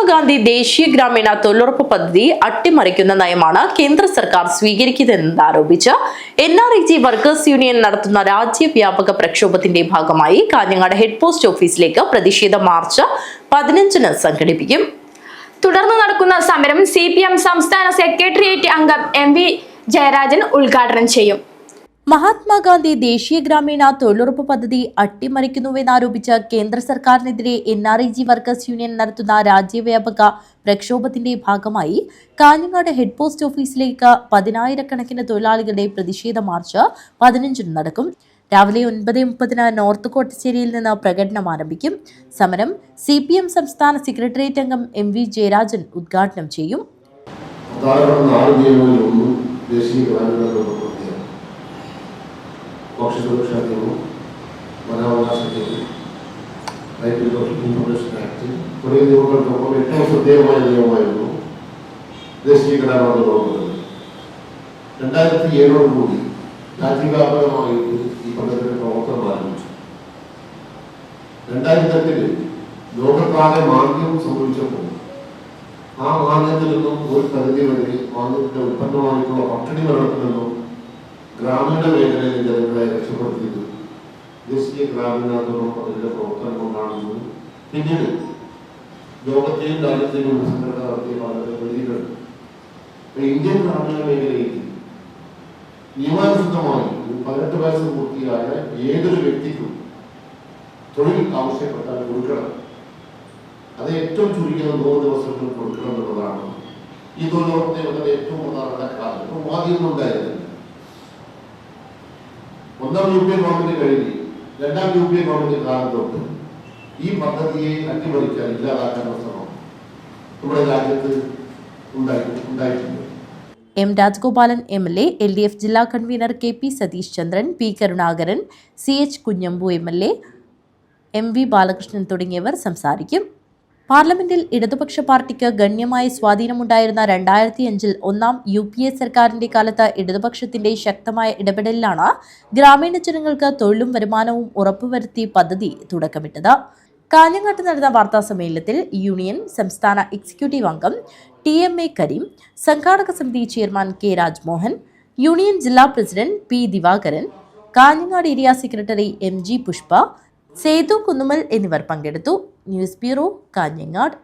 മഹാത്മാഗാന്ധി ദേശീയ ഗ്രാമീണ തൊഴിലുറപ്പ് പദ്ധതി അട്ടിമറിക്കുന്ന നയമാണ് കേന്ദ്ര സർക്കാർ സ്വീകരിക്കുന്നതെന്ന് ആരോപിച്ച് NREG വർക്കേഴ്സ് യൂണിയൻ നടത്തുന്ന രാജ്യവ്യാപക പ്രക്ഷോഭത്തിന്റെ ഭാഗമായി കാഞ്ഞങ്ങാട് ഹെഡ് പോസ്റ്റ് ഓഫീസിലേക്ക് പ്രതിഷേധ മാർച്ച് 15-ന് സംഘടിപ്പിക്കും. തുടർന്ന് നടക്കുന്ന സമരം CPM സംസ്ഥാന സെക്രട്ടേറിയറ്റ് അംഗം MV ജയരാജൻ ഉദ്ഘാടനം ചെയ്യും. മഹാത്മാഗാന്ധി ദേശീയ ഗ്രാമീണ തൊഴിലുറപ്പ് പദ്ധതി അട്ടിമറിക്കുന്നുവെന്നാരോപിച്ച് കേന്ദ്ര സർക്കാരിനെതിരെ NREG വർക്കേഴ്സ് യൂണിയൻ നടത്തുന്ന രാജ്യവ്യാപക പ്രക്ഷോഭത്തിന്റെ ഭാഗമായി കാഞ്ഞങ്ങാട് ഹെഡ് പോസ്റ്റ് ഓഫീസിലേക്ക് 10,000-കണക്കിന് തൊഴിലാളികളുടെ പ്രതിഷേധ മാർച്ച് 15-ന് നടക്കും. രാവിലെ 9:30-ന് നോർത്ത് കോട്ടശ്ശേരിയിൽ നിന്ന് പ്രകടനം ആരംഭിക്കും. സമരം CPM സംസ്ഥാന സെക്രട്ടേറിയറ്റ് അംഗം MV ജയരാജൻ ഉദ്ഘാടനം ചെയ്യും. ഭക്ഷ്യസുരക്ഷാ നിയമം, വനാവകാശ നിയമം, റൈറ്റ് ടു ഇൻഫർമേഷൻ ആക്ട് തുടങ്ങിയ നിയമങ്ങൾക്കൊപ്പം ഏറ്റവും ശ്രദ്ധേയമായ നിയമമായിരുന്നു ദേശീയ ഗ്രാമീണ തൊഴിലുറപ്പ് പദ്ധതി. 2007 രാജ്യവ്യാപകമായിട്ട് ഈ പദ്ധതിയുടെ പ്രവർത്തനം ആരംഭിച്ചു. 2008 ലോകത്താകെ മാന്ദ്യം സംഭവിച്ചപ്പോൾ ആ മാന്ദ്യത്തിൽ നിന്നും ഒരു പരിധി വരെ മാന്ദ്യത്തിന്റെ ഉൽപ്പന്നമായിട്ടുള്ള പട്ടിണി മരണത്തിൽ നിന്നും ഗ്രാമീണ മേഖലയിലെ ജനങ്ങളെ രക്ഷപ്പെടുത്തിയത് ദേശീയ ഗ്രാമീണ തൊഴിലുറപ്പ് പദ്ധതിയുടെ പ്രവർത്തനം കൊണ്ടാണെന്ന് പിന്നീട് ലോകത്തെയും രാജ്യത്തെയും സംഘടന നടത്തിയ വളരെ വെളിയിലുണ്ട്. ഇന്ത്യൻ ഗ്രാമീണ മേഖലയിൽ നിയമാനുസൃതമായി 18 വയസ്സ് പൂർത്തിയായ ഏതൊരു വ്യക്തിക്കും തൊഴിൽ ആവശ്യപ്പെട്ടാൽ കൊടുക്കണം. അത് ഏറ്റവും ചുരുങ്ങിയത് 100 ദിവസങ്ങൾ കൊടുക്കണം എന്നുള്ളതാണ് ഈ തൊഴിലുറപ്പ് നിയമത്തിന്റെ ഏറ്റവും പ്രധാനപ്പെട്ട കാര്യം. ആദ്യമൊന്നുണ്ടായിരുന്നില്ല. 1ാം UPA ഗവൺമെന്റ് കഴിഞ്ഞ് 2ാം UPA ഗവൺമെന്റ് കാലം തൊട്ട് ഈ പദ്ധതിയെ അട്ടിമറിക്കാൻ ഇല്ലാതാക്കാനുള്ള ശ്രമം നമ്മുടെ രാജ്യത്ത് ഉണ്ടായിട്ടുണ്ട്. M. രാജഗോപാലൻ MLA, LDF ജില്ലാ convener KP Satheesh Chandran, P. Karunakaran, CH Kunhambu MLA, MV Balakrishnan തുടങ്ങിയവർ സംസാരിക്കും. പാർലമെന്റിൽ ഇടതുപക്ഷ പാർട്ടിക്ക് ഗണ്യമായ സ്വാധീനമുണ്ടായിരുന്ന 2005-ൽ 1ാം UPA സർക്കാരിന്റെ കാലത്ത് ഇടതുപക്ഷത്തിന്റെ ശക്തമായ ഇടപെടലിലാണ് ഗ്രാമീണ ജനങ്ങൾക്ക് തൊഴിലും വരുമാനവും ഉറപ്പുവരുത്തി പദ്ധതി തുടക്കമിട്ടത്. കാഞ്ഞങ്ങാട്ട് നടന്ന വാർത്താ സമ്മേളനത്തിൽ യൂണിയൻ സംസ്ഥാന എക്സിക്യൂട്ടീവ് അംഗം TMA കരീം, സംഘാടക സമിതി ചെയർമാൻ K. രാജ്മോഹൻ, യൂണിയൻ ജില്ലാ president P. Divakaran, Kanhangad area secretary MG Pushpa, Sethu Kunnumal എന്നിവർ പങ്കെടുത്തു. News bureau, Kanhangad.